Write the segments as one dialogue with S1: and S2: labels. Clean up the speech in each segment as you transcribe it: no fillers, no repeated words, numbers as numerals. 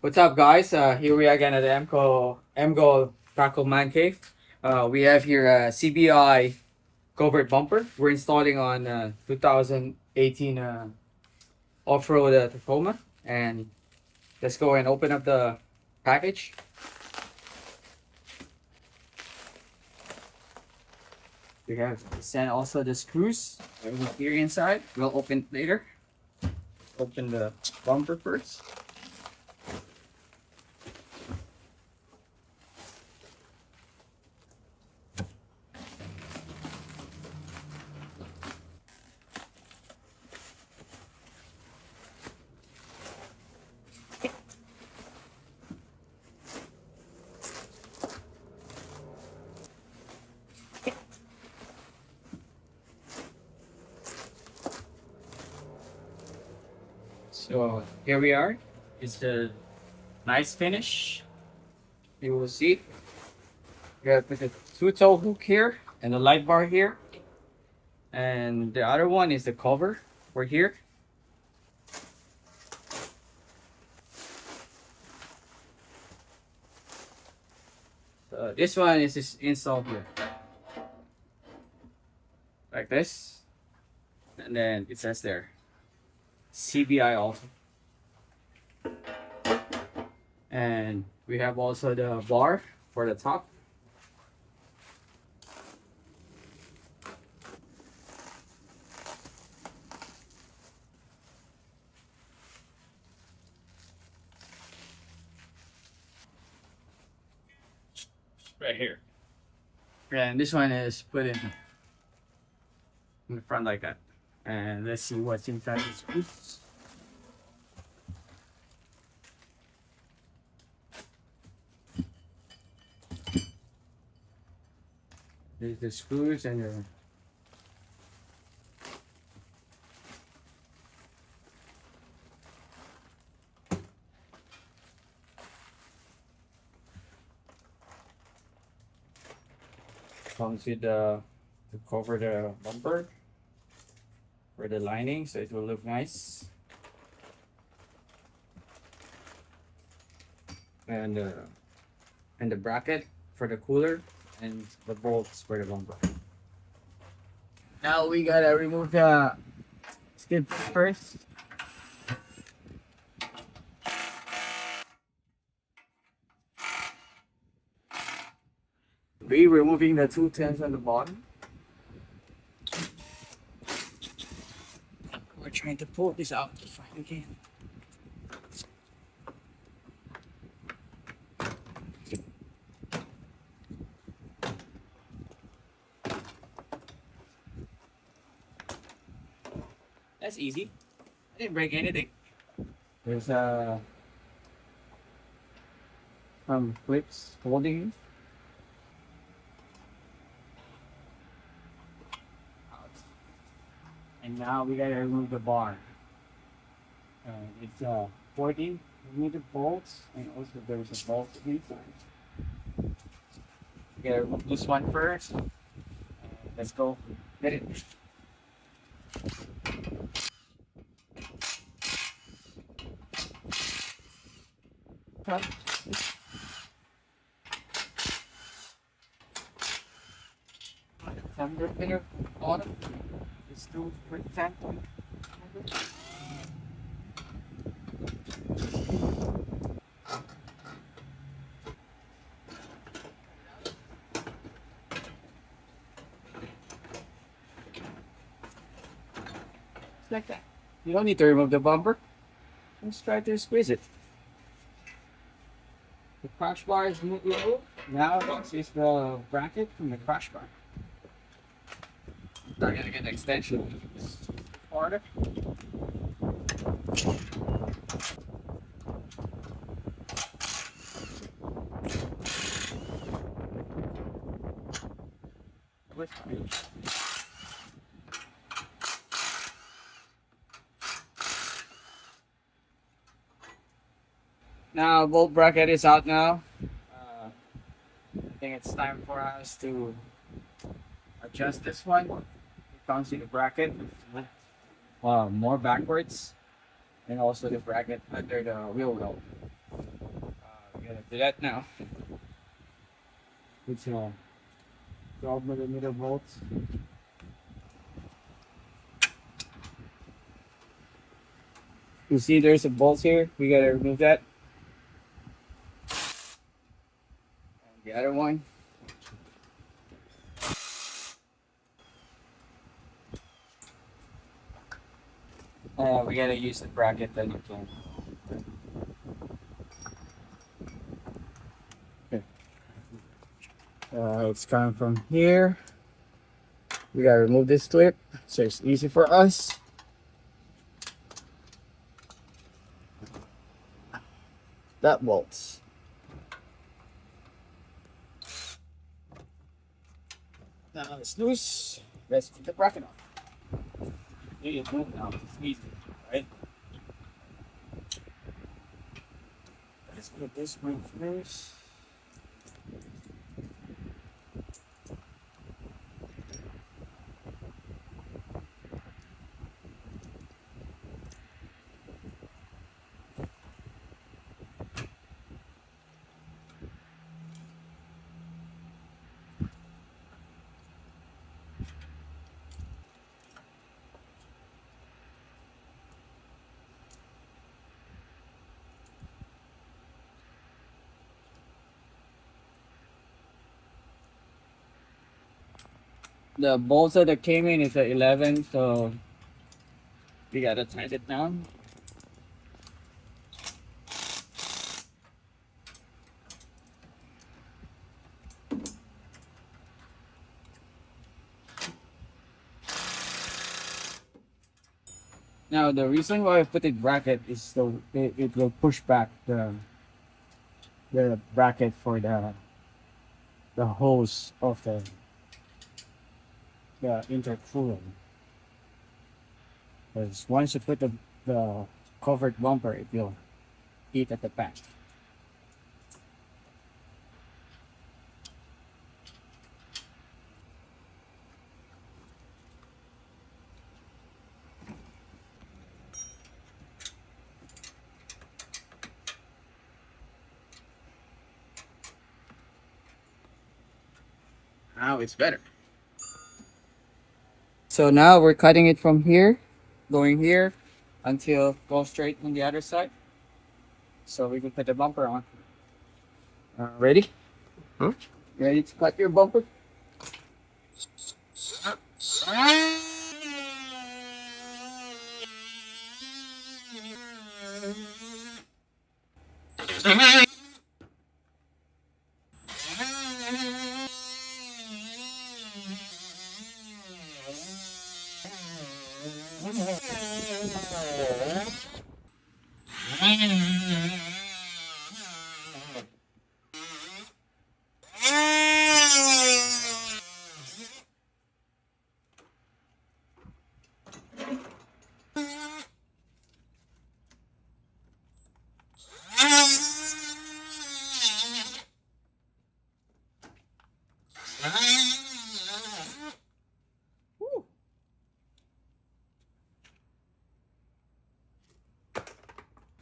S1: What's up, guys? Here we are again at the MGO Tackle Man Cave. We have here a CBI Covert bumper. We're installing on 2018 Offroad Tacoma. And let's go and open up the package. We have sent also the screws over here inside. We'll open it later. Open the bumper first. So here we are. It's the nice finish. You will see. We have put the two-toe hook here and the light bar here. And the other one is the cover for here. So this one is just installed here. Like this. And then it says there. CBI also. And we have also the bar for the top. Right here. And this one is put in the front like that. And let's see what's inside the screws. There's the screws and the comes with the to cover the bumper for the lining, so it will look nice. And the bracket for the cooler and the bolts for the bumper. Now we gotta remove the skid first. We're removing the 210s on the bottom. We're trying to pull this out to find again. That's easy. I didn't break anything. There's some clips holding it. And now we gotta remove the bar. It's 14mm bolts, and also there's a bolt inside. We gotta remove this one first. Let's go get it. Some repair on it. It's too pretend. Like that. You don't need to remove the bumper. Let's try to squeeze it. The crash bar is removed. Now this is the bracket from the crash bar. I'm gonna get an extension harder. Now bolt bracket is out now. I think it's time for us to adjust this one. It comes in the bracket more backwards, and also the bracket under the wheel well. gotta do that now. It's 12 millimeter bolts. You see there's a bolt here. We gotta remove that. And the other one. We gotta use the bracket that you can. Okay. It's coming from here. We gotta remove this clip so it's easy for us. That bolts. Now it's loose. Let's put the bracket on. See, it's moving now. It's easy, right? Let's put this one first. The bolts that came in is a 11, so we gotta tighten it down. Now the reason why I put it bracket is so it will push back the bracket for the hose of the intercooler. Because once you put the covered bumper, it will eat at the back. Now it's better. So now we're cutting it from here, going here, until go straight on the other side. So we can put the bumper on. Ready?
S2: Huh?
S1: Ready to cut your bumper?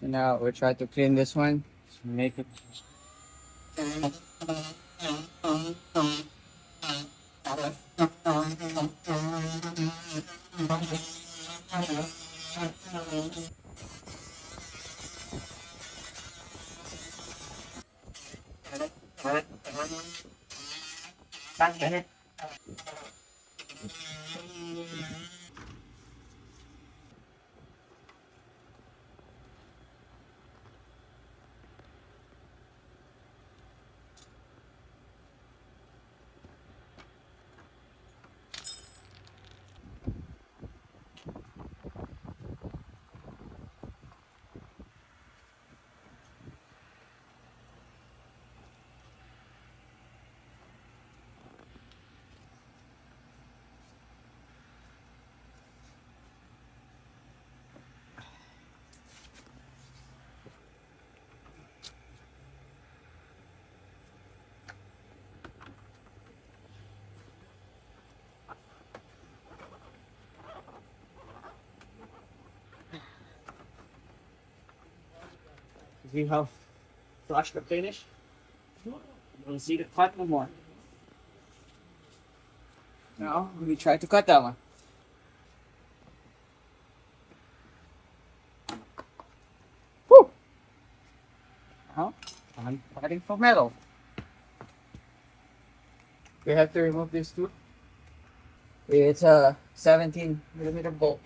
S1: And now we'll try to clean this one. So make it. See how flush the finish. You'll see the cut no more. Now we try to cut that one. Woo! Now I'm cutting for metal. We have to remove this too. It's a 17mm bolt.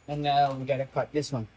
S1: And now we gotta cut this one.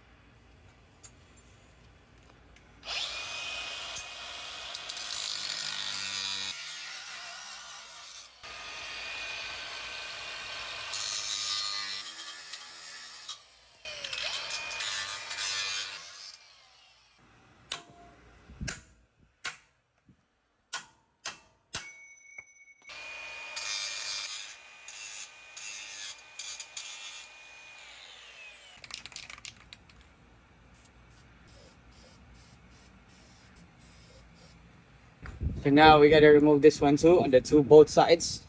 S1: So now we gotta remove this one too on the both sides.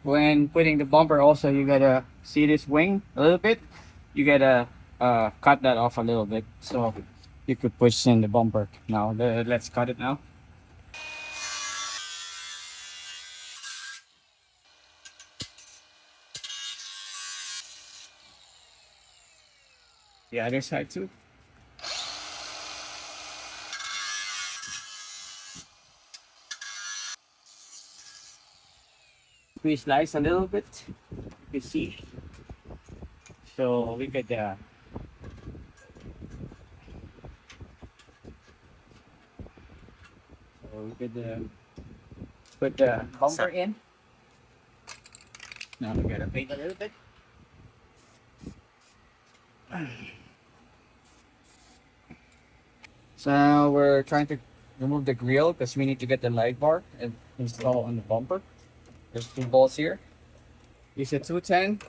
S1: When putting the bumper also, you gotta see this wing a little bit. You gotta cut that off a little bit so you could push in the bumper. Now let's cut it now. The other side too. We slice a little bit. You can see. So we could put the bumper in. Now we gotta paint a little bit. So now we're trying to remove the grill because we need to get the light bar and install on the bumper. There's 2 bolts here. Use a 210.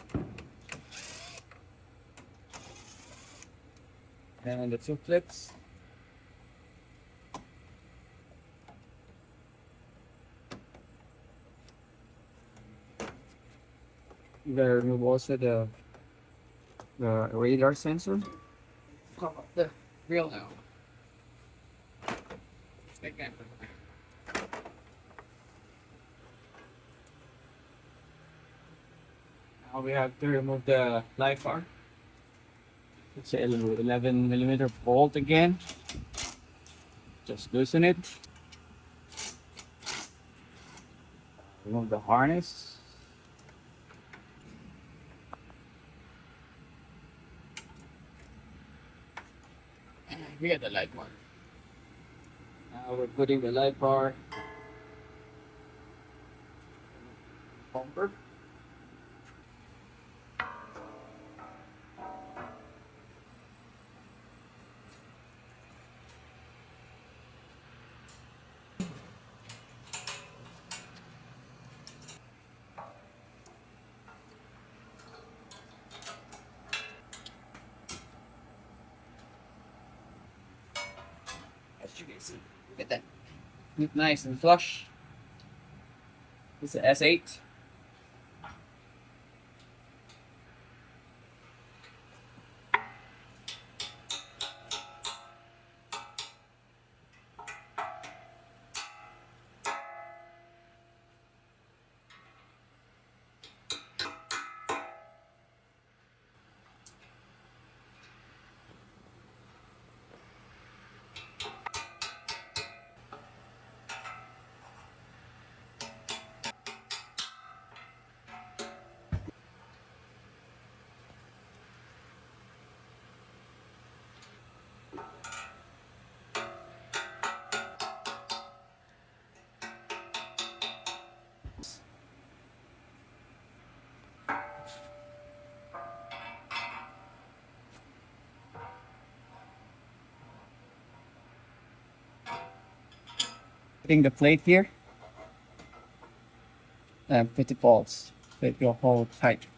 S1: And the 2 clips. You gotta remove also the radar sensor. Come up the grill now. Like that. Now we have to remove the light bar. It's a 11mm bolt again. Just loosen it. Remove the harness. We got the light bar. Now we're putting the light bar bumper. As you can see, look at that. Look nice and flush. It's an S8. Putting the plate here and put the bolts. It will hold tight.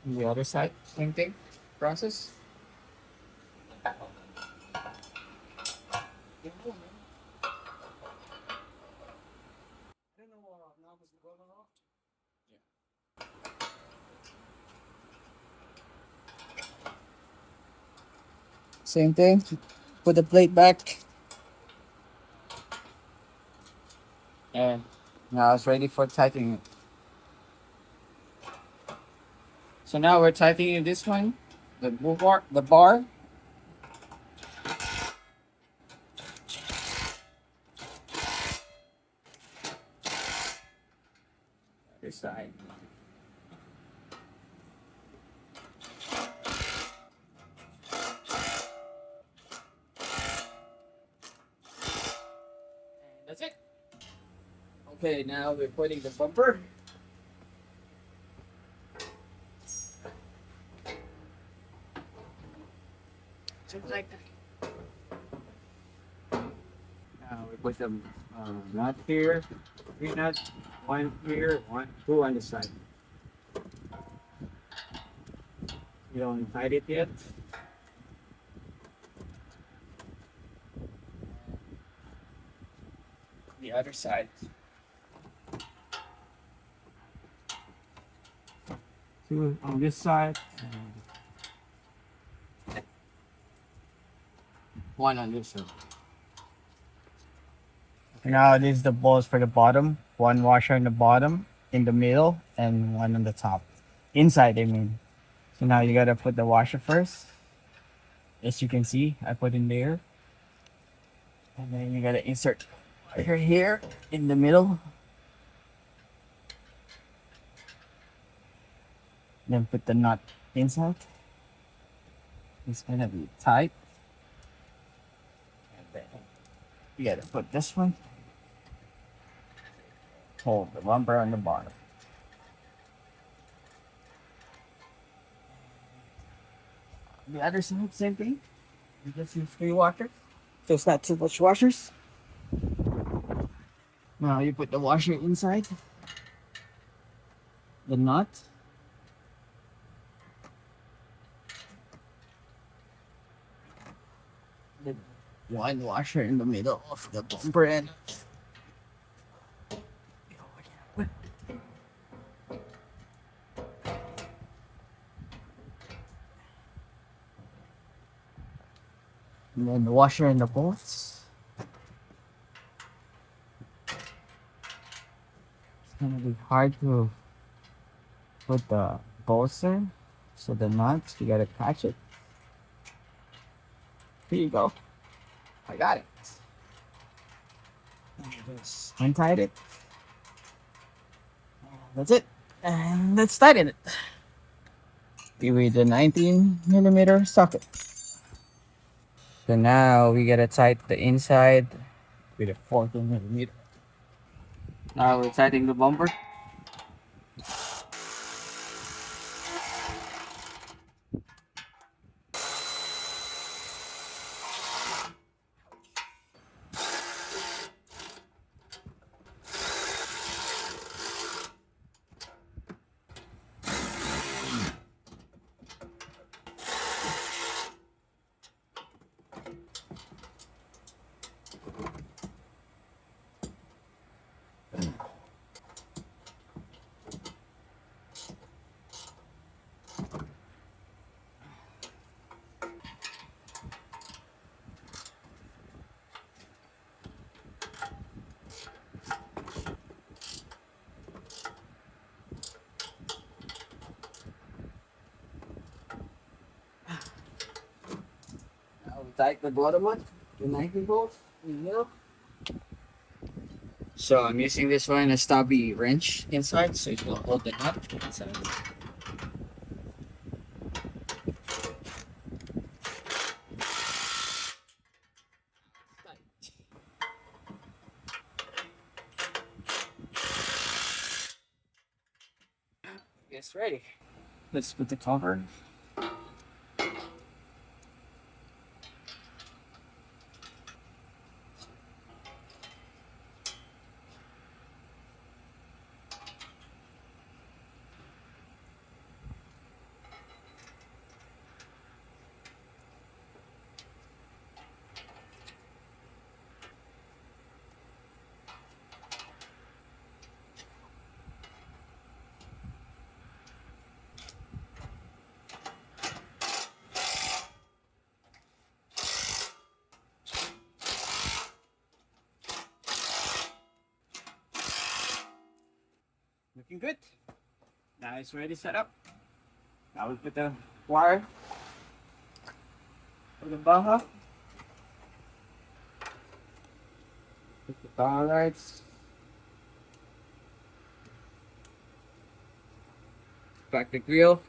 S1: The other side, same thing, process. Same thing. Put the plate back, and now it's ready for tightening. So now we're tightening this one, the bar. This side. That's it. Okay, now we're putting the bumper. Just like that. Now we put the nut here, three nuts, one here, two on the side. You don't tight it yet. The other side. Two on this side. One on this side. Now this is the balls for the bottom. One washer on the bottom, in the middle, and one on the top. Inside, I mean. So now you gotta put the washer first. As you can see, I put in there. And then you gotta insert washer here in the middle. Then put the nut inside. It's gonna be tight. And then you gotta put this one. Hold the bumper on the bottom. The other side, same thing. You just use 3 washers. So it's not too much washers. Now you put the washer inside. The nut. The one washer in the middle of the bumper end. And then the washer and the bolts. It's gonna be hard to put the bolts in. So the nuts, you gotta catch it. Here you go. I got it. Just untied it. That's it. And let's tighten it. With the 19mm socket. So now we gotta tighten the inside with a 14mm. Now we're tightening the bumper. Tighten the bottom one, the 19 volts in the middle. So I'm using this one, a stubby wrench inside, so it will hold the nut inside. It's ready. Let's put the cover. Looking good. Now it's ready set up. Now we put the wire for the baha. Put the baha lights. Back the grill.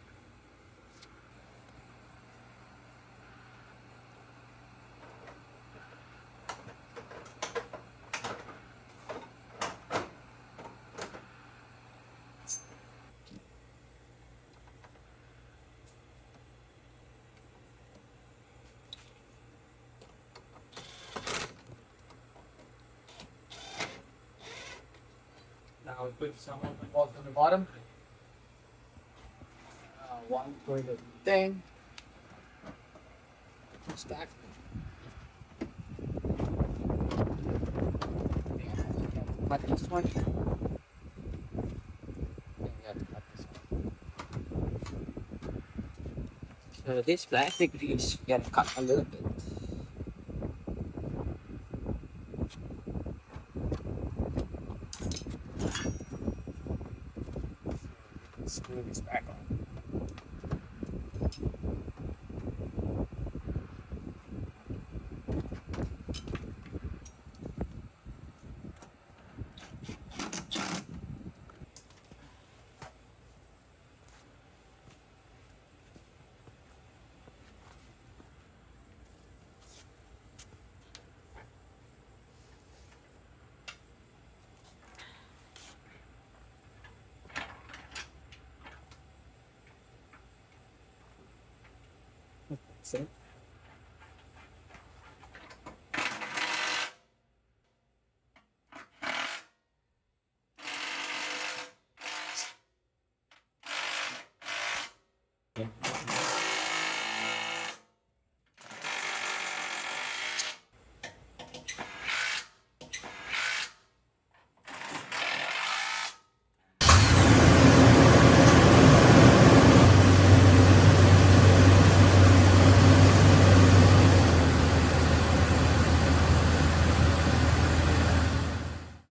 S1: Now we put some of the bolts on the bottom. One for the thing. Stack. Cut this one. Then we have to cut this one. So this plastic piece get cut a little bit. Screw this back on. That's it.